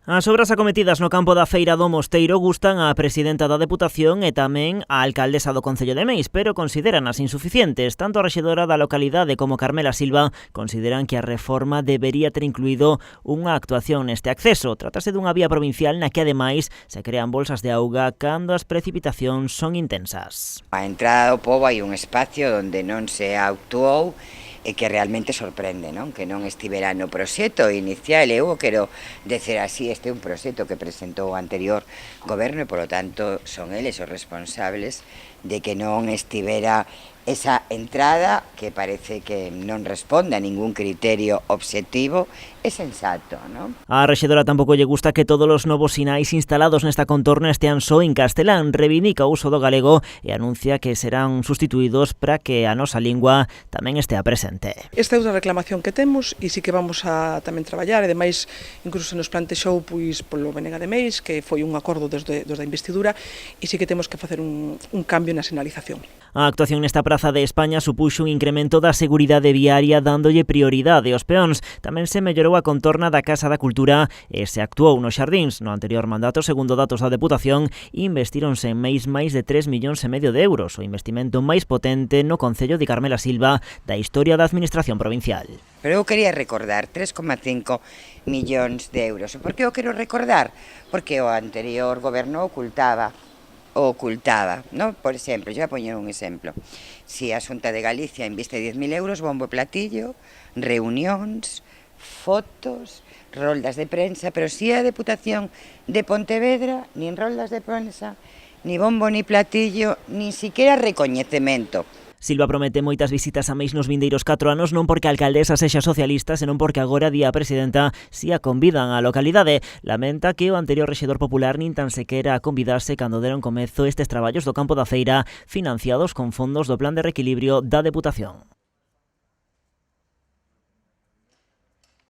As obras acometidas no campo da Feira do Mosteiro gustan á presidenta da Deputación e tamén á alcaldesa do Concello de Meis, pero considéranas insuficientes. Tanto a rexedora da localidade como Carmela Silva consideran que a reforma debería ter incluído unha actuación neste acceso. Trátase dunha vía provincial na que ademais se crean bolsas de auga cando as precipitacións son intensas. A entrada do pobo hai un espacio onde non se actuou e que realmente sorprende, non? Que non estivera no proxecto inicial. Eu quero dizer así, este é un proxecto que presentou o anterior goberno e, polo tanto, son eles os responsables de que non estivera esa entrada que parece que non responde a ningún criterio obxectivo e sensato, non? A rexedora tampouco lle gusta que todos os novos sinais instalados nesta contorna estean só en castelán. Reivindica o uso do galego e anuncia que serán sustituídos para que a nosa lingua tamén estea presente. Esta é outra reclamación que temos e sí que vamos a tamén traballar, e demais incluso se nos plantexou polo Benega de Meis, que foi un acordo desde a investidura, e sí que temos que facer un cambio na sinalización. A actuación nesta Praza de España supuxo un incremento da seguridade viaria dándolle prioridade aos peóns. Tamén se mellorou a contorna da Casa da Cultura e se actuou nos xardíns. No anterior mandato, segundo datos da Deputación, investíronse en máis de 3,5 millóns de euros, o investimento máis potente no Concello de Carmela Silva da historia da Administración provincial. Pero eu quería recordar 3,5 millóns de euros. Por que eu quero recordar? Porque o anterior goberno ocultaba, ¿no? Por exemplo, yo voy a poñer un exemplo. Si a Xunta de Galicia inviste 10.000 euros, bombo e platillo, reunións, fotos, roldas de prensa, pero si a Deputación de Pontevedra, nin roldas de prensa, ni bombo ni platillo, nin siquiera recoñecemento. Silva promete moitas visitas a Meis nos vindeiros 4 anos, non porque a alcaldesa sexa socialista, senón porque agora di a presidenta si a convidan á localidade. Lamenta que o anterior rexedor popular nin tan sequera a convidase cando deron comezo estes traballos do campo da feira financiados con fondos do Plan de Reequilibrio da Deputación.